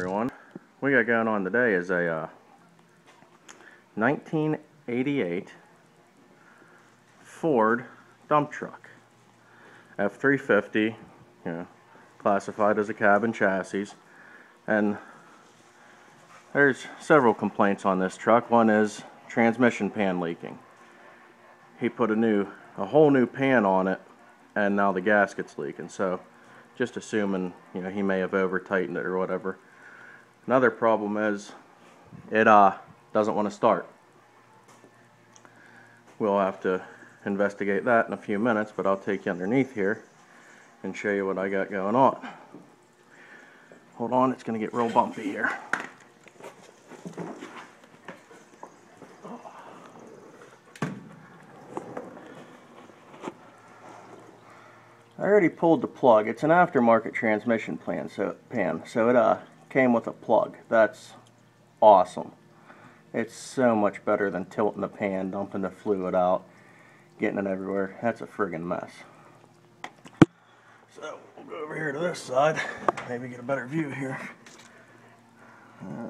everyone. What we got going on today is a 1988 Ford dump truck. F350, classified as a cab and chassis. And there's several complaints on this truck. One is transmission pan leaking. He put a whole new pan on it, and now the gasket's leaking. So just assuming, he may have over tightened it or whatever. Another problem is it doesn't want to start. We'll have to investigate that in a few minutes, but I'll take you underneath here and show you what I got going on. Hold on, it's going to get real bumpy here. I already pulled the plug. It's an aftermarket transmission pan, so it came with a plug. That's awesome. It's so much better than tilting the pan, dumping the fluid out, getting it everywhere. That's a friggin' mess. So we'll go over here to this side, maybe get a better view here.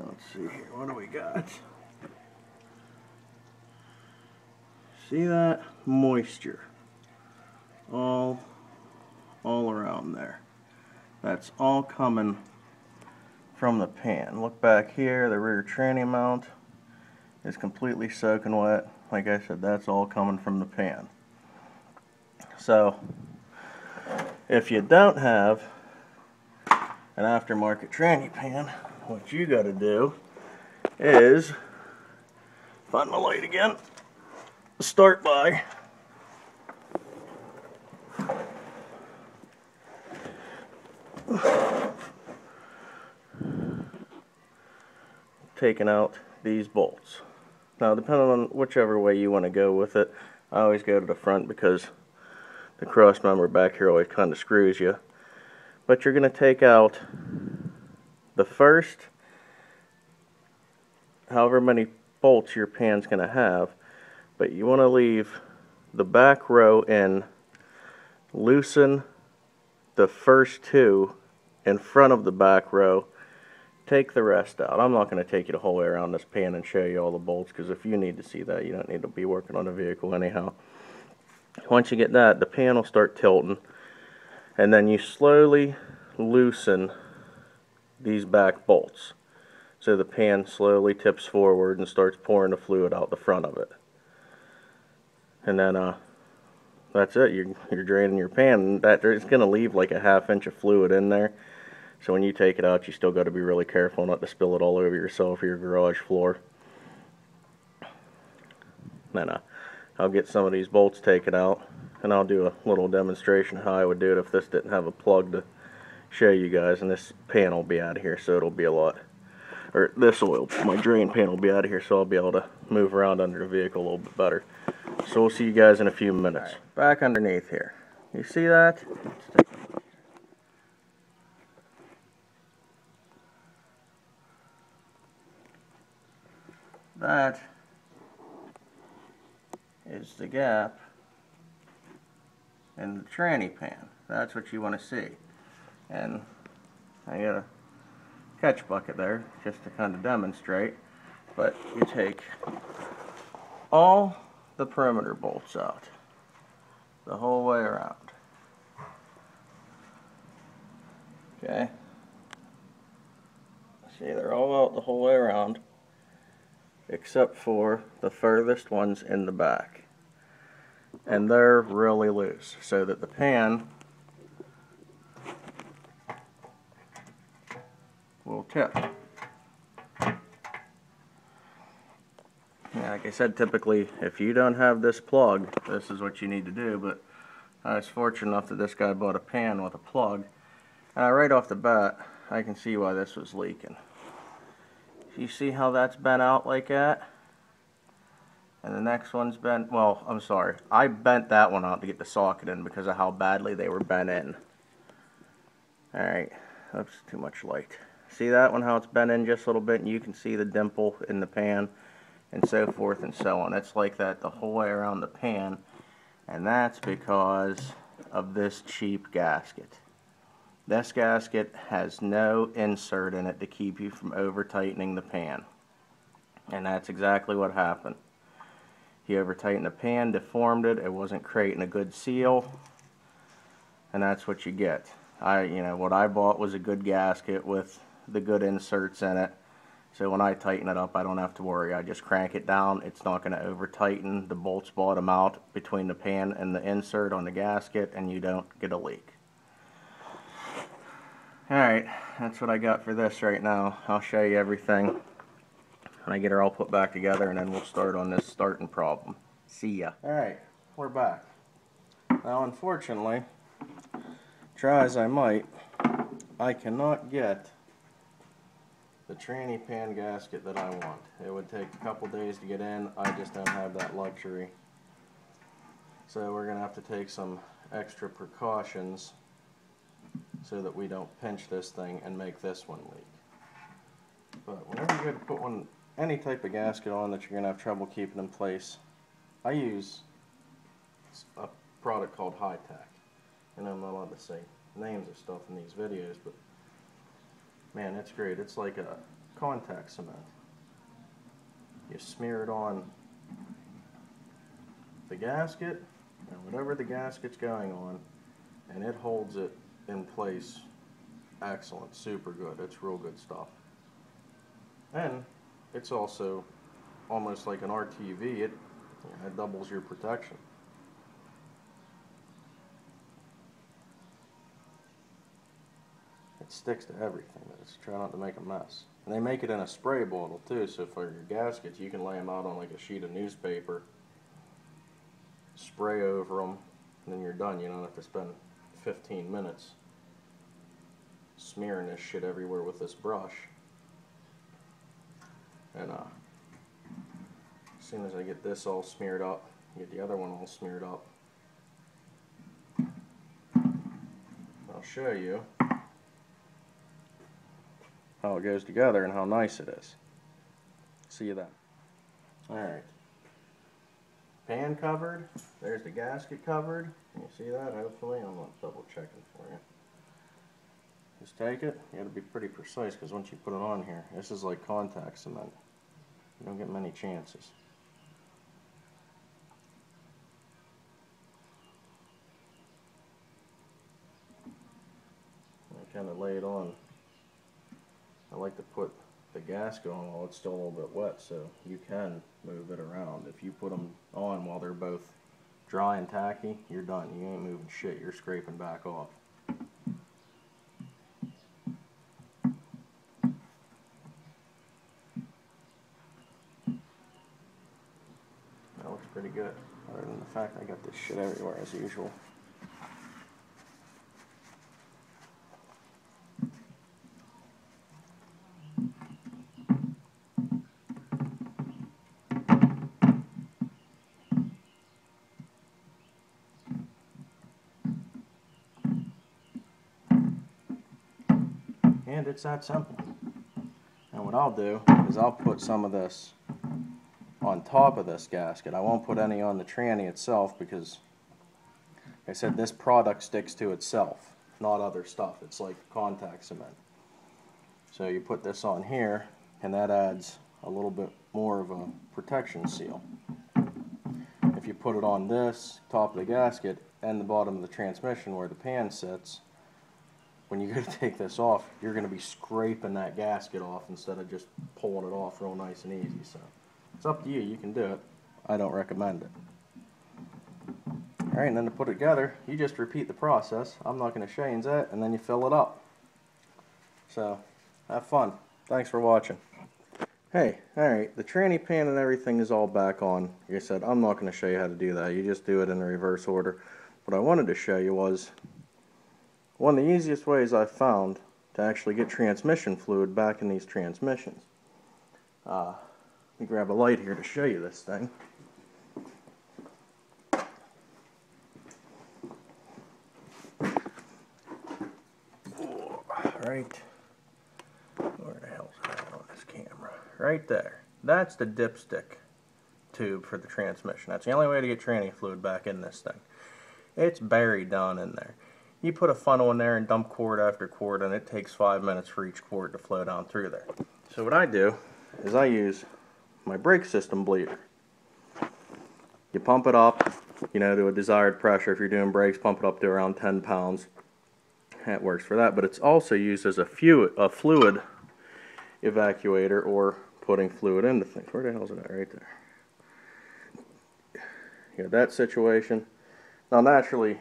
Let's see here, what do we got? See that? Moisture. All around there. That's all coming from the pan. Look back here, the rear tranny mount is completely soaking wet. Like I said, that's all coming from the pan. So if you don't have an aftermarket tranny pan, what you got to do is find my light again. Start by taking out these bolts. Now, depending on whichever way you want to go with it, I always go to the front because the cross member back here always kind of screws you. But you're going to take out the first however many bolts your pan's going to have, but you want to leave the back row in, loosen the first two in front of the back row, take the rest out. I'm not going to take you the whole way around this pan and show you all the bolts, because if you need to see that, you don't need to be working on the vehicle anyhow. Once you get that, the pan will start tilting, and then you slowly loosen these back bolts. So the pan slowly tips forward and starts pouring the fluid out the front of it. And then that's it. You're draining your pan. It's going to leave like a ½ inch of fluid in there. So when you take it out, you still got to be really careful not to spill it all over yourself or your garage floor. Then I'll get some of these bolts taken out, and I'll do a little demonstration of how I would do it if this didn't have a plug to show you guys. And this pan will be out of here, so it'll be a lot. Or this oil, my drain pan will be out of here, so I'll be able to move around under the vehicle a little bit better. So we'll see you guys in a few minutes. Right, back underneath here. You see that? Let's take a look. That is the gap in the tranny pan. That's what you want to see. And I got a catch bucket there just to kind of demonstrate. But you take all the perimeter bolts out the whole way around. Okay? See, they're all out the whole way around, except for the furthest ones in the back. And they're really loose, so that the pan will tip. Yeah, like I said, typically if you don't have this plug, this is what you need to do, but I was fortunate enough that this guy bought a pan with a plug, and right off the bat I can see why this was leaking. You see how that's bent out like that? And the next one's bent, well, I'm sorry, I bent that one out to get the socket in because of how badly they were bent in. Alright, that's too much light. See that one, how it's bent in just a little bit, and you can see the dimple in the pan, and so forth and so on. It's like that the whole way around the pan, and that's because of this cheap gasket. This gasket has no insert in it to keep you from over tightening the pan. And that's exactly what happened. He over tightened the pan, deformed it, it wasn't creating a good seal, and that's what you get. What I bought was a good gasket with the good inserts in it. So when I tighten it up, I don't have to worry. I just crank it down. It's not going to over tighten. The bolts bottom out between the pan and the insert on the gasket, and you don't get a leak. Alright, that's what I got for this right now. I'll show you everything when I get her all put back together, and then we'll start on this starting problem. See ya. Alright, we're back. Now unfortunately, try as I might, I cannot get the tranny pan gasket that I want. It would take a couple days to get in. I just don't have that luxury. So we're going to have to take some extra precautions so that we don't pinch this thing and make this one leak. But whenever you go to put any type of gasket on that you're going to have trouble keeping in place, I use a product called High Tack. And I'm not allowed to say names of stuff in these videos, but man, it's great. It's like a contact cement. You smear it on the gasket, and whatever the gasket's going on, and it holds it in place. Excellent, super good. It's real good stuff. And it's also almost like an RTV. It doubles your protection. It sticks to everything. Just try not to make a mess. And they make it in a spray bottle too, so for your gaskets you can lay them out on like a sheet of newspaper, spray over them, and then you're done. You don't have to spend 15 minutes smearing this shit everywhere with this brush. And as soon as I get this all smeared up, get the other one all smeared up, I'll show you how it goes together and how nice it is. See you then. Alright. Pan covered. There's the gasket covered. Can you see that? Hopefully. I'm not double checking for you. Just take it. You gotta be pretty precise because once you put it on here, this is like contact cement. You don't get many chances. I kind of lay it on. I like to put the gasket on while it's still a little bit wet, so you can move it around. If you put them on while they're both dry and tacky, you're done. You ain't moving shit. You're scraping back off. That looks pretty good, other than the fact I got this shit everywhere as usual. And it's that simple. And what I'll do is I'll put some of this on top of this gasket. I won't put any on the tranny itself because, like I said, this product sticks to itself, not other stuff. It's like contact cement. So you put this on here, and that adds a little bit more of a protection seal. If you put it on this, top of the gasket, and the bottom of the transmission where the pan sits, when you go to take this off, you're going to be scraping that gasket off instead of just pulling it off real nice and easy. So it's up to you. You can do it. I don't recommend it. Alright, and then to put it together, you just repeat the process. I'm not going to change that, and then you fill it up. So, have fun. Thanks for watching. Hey, alright, the tranny pan and everything is all back on. Like I said, I'm not going to show you how to do that. You just do it in the reverse order. What I wanted to show you was one of the easiest ways I've found to actually get transmission fluid back in these transmissions. Let me grab a light here to show you this thing. Right, where the hell's that on this camera? Right there. That's the dipstick tube for the transmission. That's the only way to get tranny fluid back in this thing. It's buried down in there. you put a funnel in there and dump quart after quart, and it takes 5 minutes for each quart to flow down through there. So what I do is I use my brake system bleeder. You pump it up, to a desired pressure. If you're doing brakes, pump it up to around 10 pounds. That works for that, but it's also used as a fluid evacuator, or putting fluid into things. Where the hell is it at? Right there. You got that situation. Now naturally,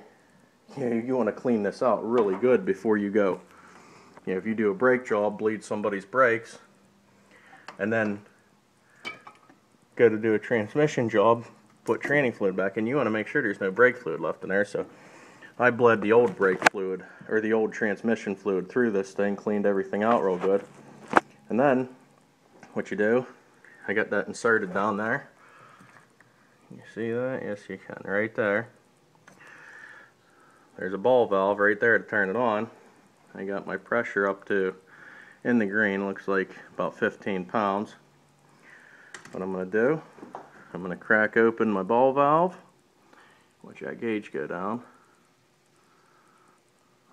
you want to clean this out really good before you go. If you do a brake job, bleed somebody's brakes, and then go to do a transmission job, put tranny fluid back in, you want to make sure there's no brake fluid left in there. So I bled the old brake fluid, or the old transmission fluid, through this thing, cleaned everything out real good. And then what you do, I got that inserted down there. You see that? Yes, you can. Right there. There's a ball valve right there to turn it on. I got my pressure up to, in the green, looks like about 15 pounds. What I'm going to do, I'm going to crack open my ball valve, watch that gauge go down.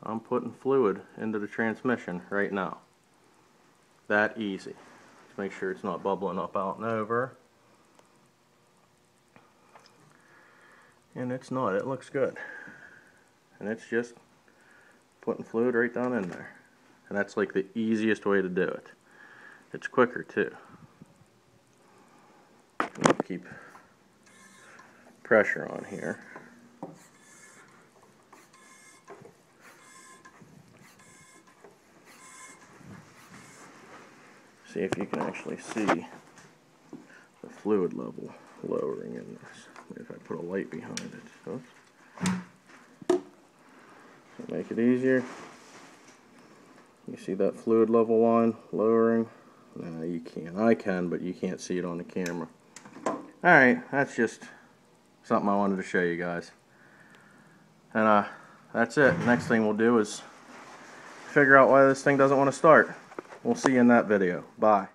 I'm putting fluid into the transmission right now. That easy. Just make sure it's not bubbling up out and over. And it's not, it looks good. And it's just putting fluid right down in there. And that's like the easiest way to do it. It's quicker too. Keep pressure on here. See if you can actually see the fluid level lowering in this. Maybe if I put a light behind it. Oops. To make it easier. You see that fluid level line lowering? No, you can't. I can, but you can't see it on the camera. Alright, that's just something I wanted to show you guys. And that's it. Next thing we'll do is figure out why this thing doesn't want to start. We'll see you in that video. Bye.